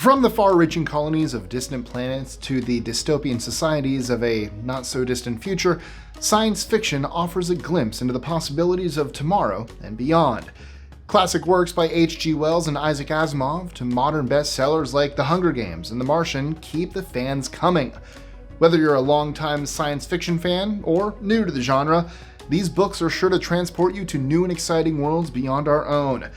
From the far-reaching colonies of distant planets to the dystopian societies of a not-so-distant future, science fiction offers a glimpse into the possibilities of tomorrow and beyond. Classic works by H.G. Wells and Isaac Asimov to modern bestsellers like The Hunger Games and The Martian keep the fans coming. Whether you're a longtime science fiction fan or new to the genre, these books are sure to transport you to new and exciting worlds beyond our own.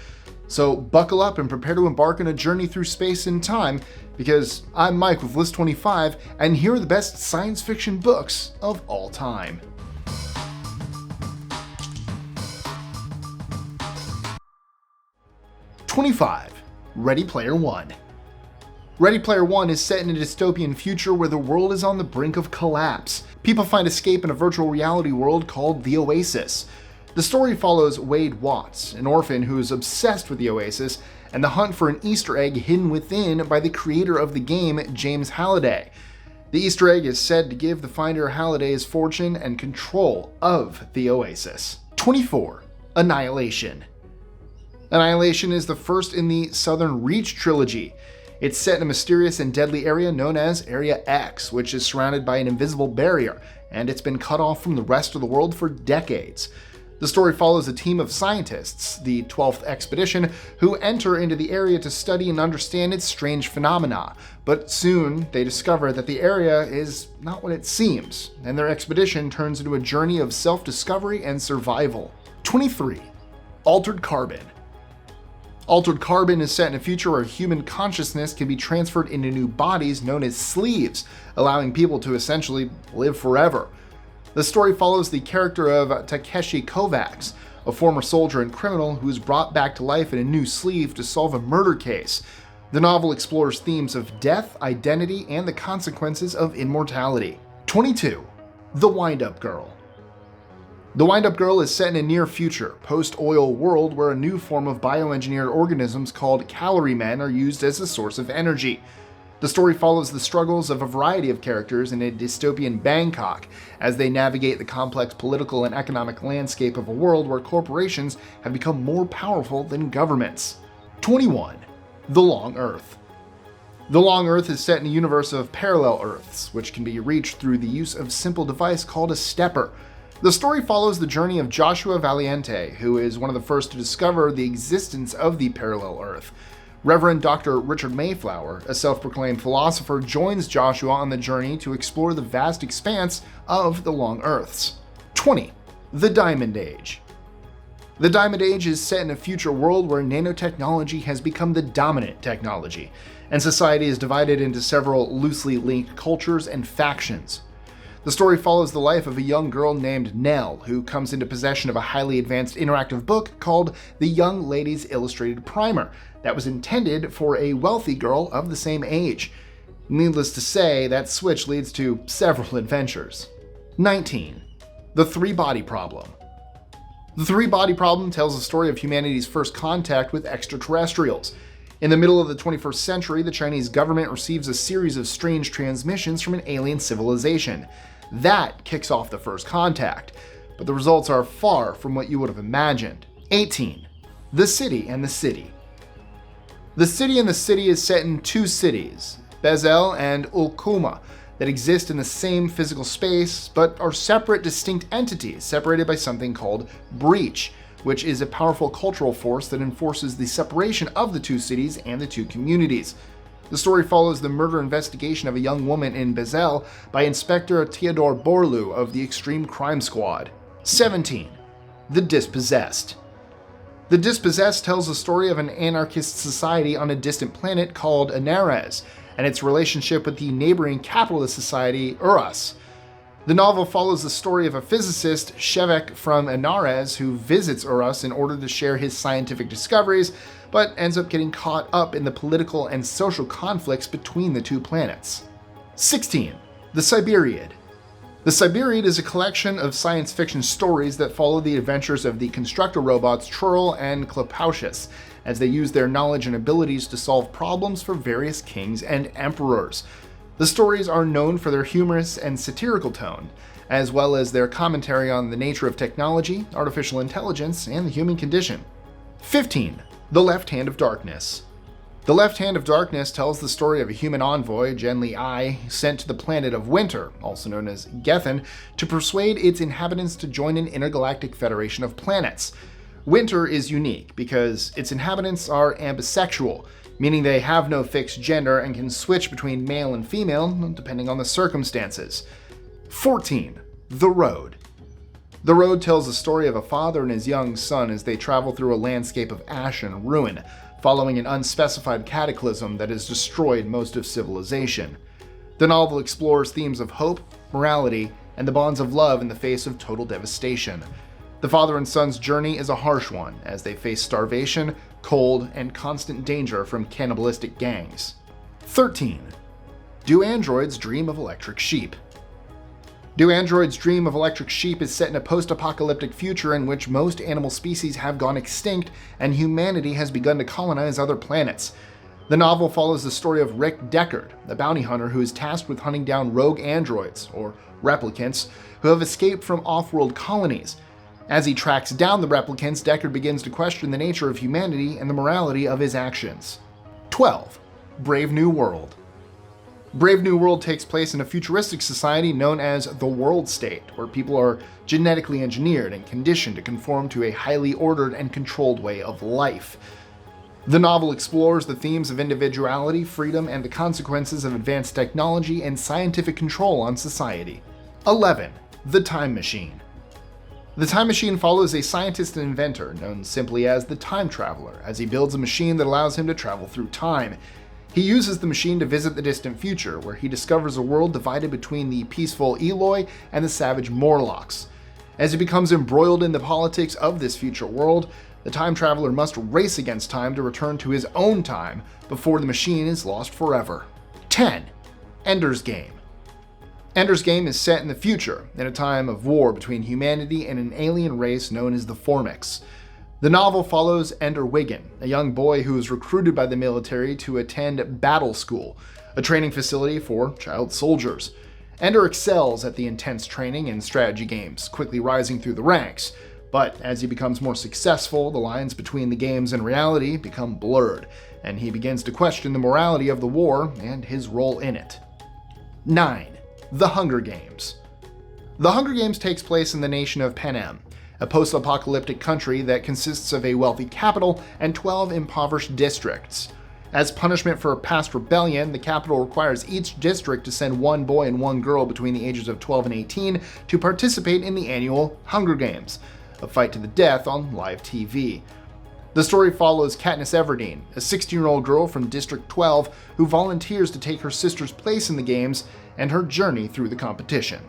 So buckle up and prepare to embark on a journey through space and time, because I'm Mike with List 25, and here are the best science fiction books of all time. #25. Ready Player One. Ready Player One is set in a dystopian future where the world is on the brink of collapse. People find escape in a virtual reality world called the Oasis. The story follows Wade Watts, an orphan who is obsessed with the Oasis, and the hunt for an Easter egg hidden within by the creator of the game, James Halliday. The Easter egg is said to give the finder Halliday's fortune and control of the Oasis. #24. Annihilation. Annihilation is the first in the Southern Reach trilogy. It's set in a mysterious and deadly area known as Area X, which is surrounded by an invisible barrier, and it's been cut off from the rest of the world for decades. The story follows a team of scientists, the 12th Expedition, who enter into the area to study and understand its strange phenomena, but soon they discover that the area is not what it seems, and their expedition turns into a journey of self-discovery and survival. #23. Altered Carbon. Altered Carbon is set in a future where human consciousness can be transferred into new bodies known as sleeves, allowing people to essentially live forever. The story follows the character of Takeshi Kovacs, a former soldier and criminal who is brought back to life in a new sleeve to solve a murder case. The novel explores themes of death, identity, and the consequences of immortality. #22. The Windup Girl. The Windup Girl is set in a near future, post-oil world where a new form of bioengineered organisms called calorie men are used as a source of energy. The story follows the struggles of a variety of characters in a dystopian Bangkok as they navigate the complex political and economic landscape of a world where corporations have become more powerful than governments. #21. The Long Earth. The Long Earth is set in a universe of parallel Earths, which can be reached through the use of a simple device called a stepper. The story follows the journey of Joshua Valiente, who is one of the first to discover the existence of the parallel Earth. Reverend Dr. Richard Mayflower, a self-proclaimed philosopher, joins Joshua on the journey to explore the vast expanse of the Long Earths. #20. The Diamond Age. The Diamond Age is set in a future world where nanotechnology has become the dominant technology, and society is divided into several loosely linked cultures and factions. The story follows the life of a young girl named Neal, who comes into possession of a highly advanced interactive book called The Young Lady's Illustrated Primer that was intended for a wealthy girl of the same age. Needless to say, that switch leads to several adventures. #19. The Three-Body Problem. The Three-Body Problem tells the story of humanity's first contact with extraterrestrials. In the middle of the 21st century, the Chinese government receives a series of strange transmissions from an alien civilization. That kicks off the first contact, but the results are far from what you would have imagined. #18. The City and the City. The City and the City is set in two cities, Bezel and Ulkuma, that exist in the same physical space, but are separate, distinct entities separated by something called breach, which is a powerful cultural force that enforces the separation of the two cities and the two communities. The story follows the murder investigation of a young woman in Bezel by Inspector Theodore Borlu of the Extreme Crime Squad. '17. The Dispossessed. The Dispossessed tells the story of an anarchist society on a distant planet called Anares, and its relationship with the neighboring capitalist society, Urus. The novel follows the story of a physicist, Shevek from Anares, who visits Urus in order to share his scientific discoveries, but ends up getting caught up in the political and social conflicts between the two planets. '16. The Cyberiad. The Cyberiad is a collection of science fiction stories that follow the adventures of the constructor robots Trurl and Clopautius, as they use their knowledge and abilities to solve problems for various kings and emperors. The stories are known for their humorous and satirical tone, as well as their commentary on the nature of technology, artificial intelligence, and the human condition. 15. The Left Hand of Darkness. The Left Hand of Darkness tells the story of a human envoy, Genli I, sent to the planet of Winter, also known as Gethin, to persuade its inhabitants to join an intergalactic federation of planets. Winter is unique because its inhabitants are ambisexual, meaning they have no fixed gender and can switch between male and female depending on the circumstances. 14. The Road. The Road tells the story of a father and his young son as they travel through a landscape of ash and ruin, following an unspecified cataclysm that has destroyed most of civilization. The novel explores themes of hope, morality, and the bonds of love in the face of total devastation. The father and son's journey is a harsh one, as they face starvation, cold, and constant danger from cannibalistic gangs. 13. Do Androids Dream of Electric Sheep? Do Androids Dream of Electric Sheep is set in a post-apocalyptic future in which most animal species have gone extinct and humanity has begun to colonize other planets. The novel follows the story of Rick Deckard, a bounty hunter who is tasked with hunting down rogue androids, or replicants, who have escaped from off-world colonies. As he tracks down the replicants, Deckard begins to question the nature of humanity and the morality of his actions. 12. Brave New World. Brave New World takes place in a futuristic society known as the World State, where people are genetically engineered and conditioned to conform to a highly ordered and controlled way of life. The novel explores the themes of individuality, freedom, and the consequences of advanced technology and scientific control on society. 11. The Time Machine. The Time Machine follows a scientist and inventor known simply as the Time Traveler, as he builds a machine that allows him to travel through time. He uses the machine to visit the distant future, where he discovers a world divided between the peaceful Eloi and the savage Morlocks. As he becomes embroiled in the politics of this future world, the time traveler must race against time to return to his own time before the machine is lost forever. 10. Ender's Game. Ender's Game is set in the future, in a time of war between humanity and an alien race known as the Formics. The novel follows Ender Wiggin, a young boy who is recruited by the military to attend Battle School, a training facility for child soldiers. Ender excels at the intense training and strategy games, quickly rising through the ranks, but as he becomes more successful, the lines between the games and reality become blurred, and he begins to question the morality of the war and his role in it. 9. The Hunger Games. The Hunger Games takes place in the nation of Panem, a post-apocalyptic country that consists of a wealthy capital and 12 impoverished districts. As punishment for a past rebellion, the capital requires each district to send one boy and one girl between the ages of 12 and 18 to participate in the annual Hunger Games, a fight to the death on live TV. The story follows Katniss Everdeen, a 16-year-old girl from District 12 who volunteers to take her sister's place in the games and her journey through the competition.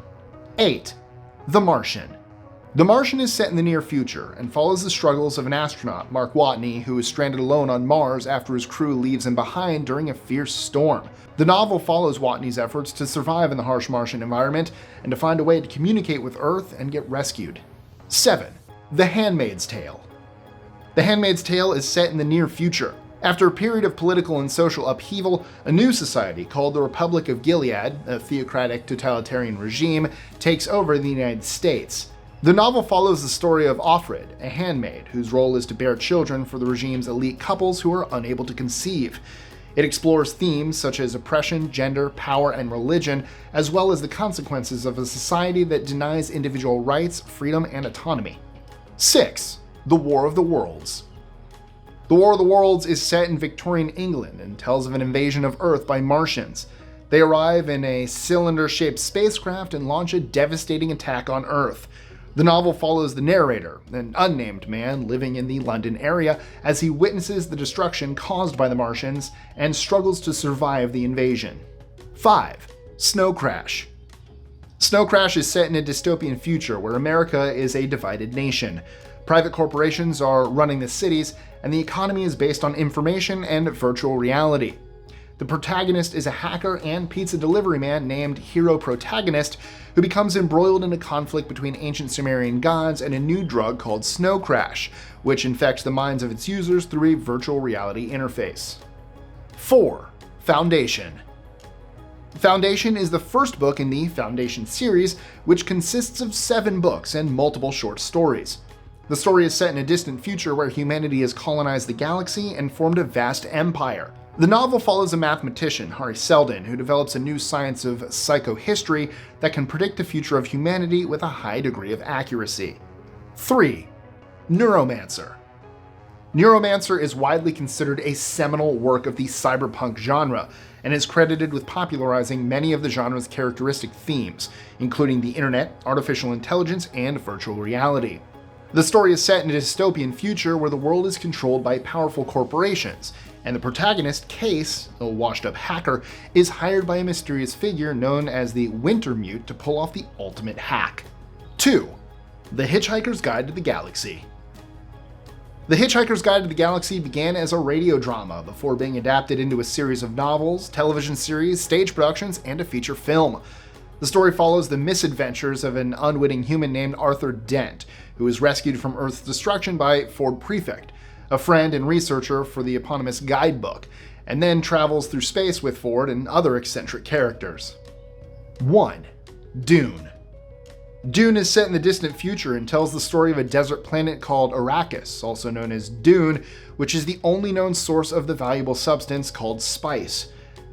8. The Martian. The Martian is set in the near future and follows the struggles of an astronaut, Mark Watney, who is stranded alone on Mars after his crew leaves him behind during a fierce storm. The novel follows Watney's efforts to survive in the harsh Martian environment and to find a way to communicate with Earth and get rescued. 7. The Handmaid's Tale. The Handmaid's Tale is set in the near future. After a period of political and social upheaval, a new society called the Republic of Gilead, a theocratic totalitarian regime, takes over the United States. The novel follows the story of Offred, a handmaid whose role is to bear children for the regime's elite couples who are unable to conceive. It explores themes such as oppression, gender, power, and religion, as well as the consequences of a society that denies individual rights, freedom, and autonomy. 6. The War of the Worlds. The War of the Worlds is set in Victorian England and tells of an invasion of Earth by Martians. They arrive in a cylinder-shaped spacecraft and launch a devastating attack on Earth. The novel follows the narrator, an unnamed man living in the London area, as he witnesses the destruction caused by the Martians and struggles to survive the invasion. 5. Snow Crash. Snow Crash is set in a dystopian future where America is a divided nation. Private corporations are running the cities, and the economy is based on information and virtual reality. The protagonist is a hacker and pizza delivery man named Hero Protagonist, who becomes embroiled in a conflict between ancient Sumerian gods and a new drug called Snow Crash, which infects the minds of its users through a virtual reality interface. 4. Foundation. Foundation is the first book in the Foundation series, which consists of 7 books and multiple short stories. The story is set in a distant future where humanity has colonized the galaxy and formed a vast empire. The novel follows a mathematician, Hari Seldon, who develops a new science of psychohistory that can predict the future of humanity with a high degree of accuracy. 3. Neuromancer. Neuromancer is widely considered a seminal work of the cyberpunk genre, and is credited with popularizing many of the genre's characteristic themes, including the internet, artificial intelligence, and virtual reality. The story is set in a dystopian future where the world is controlled by powerful corporations, and the protagonist, Case, a washed-up hacker, is hired by a mysterious figure known as the Wintermute to pull off the ultimate hack. 2. The Hitchhiker's Guide to the Galaxy. The Hitchhiker's Guide to the Galaxy began as a radio drama before being adapted into a series of novels, television series, stage productions, and a feature film. The story follows the misadventures of an unwitting human named Arthur Dent, who is rescued from Earth's destruction by Ford Prefect, a friend and researcher for the eponymous guidebook, and then travels through space with Ford and other eccentric characters. 1. Dune. Dune is set in the distant future and tells the story of a desert planet called Arrakis, also known as Dune, which is the only known source of the valuable substance called spice.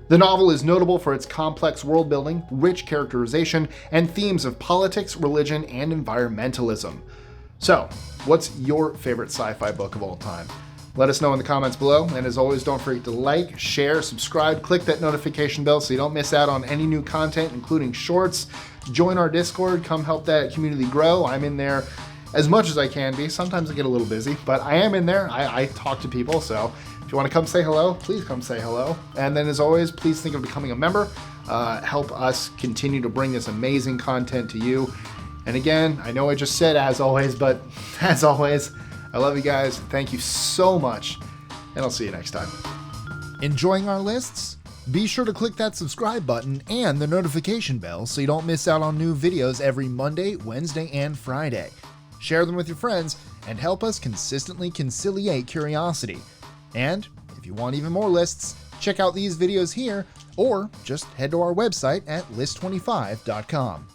The novel is notable for its complex world building, rich characterization, and themes of politics, religion, and environmentalism. So, what's your favorite sci-fi book of all time? Let us know in the comments below, and as always, don't forget to like, share, subscribe, click that notification bell so you don't miss out on any new content, including shorts. Join our Discord, come help that community grow. I'm in there as much as I can be. Sometimes I get a little busy, but I am in there. I talk to people, so if you want to come say hello, please come say hello. And then as always, please think of becoming a member. Help us continue to bring this amazing content to you. And again, I know I just said as always, but as always, I love you guys. Thank you so much, and I'll see you next time. Enjoying our lists? Be sure to click that subscribe button and the notification bell so you don't miss out on new videos every Monday, Wednesday, and Friday. Share them with your friends and help us consistently conciliate curiosity. And if you want even more lists, check out these videos here or just head to our website at list25.com.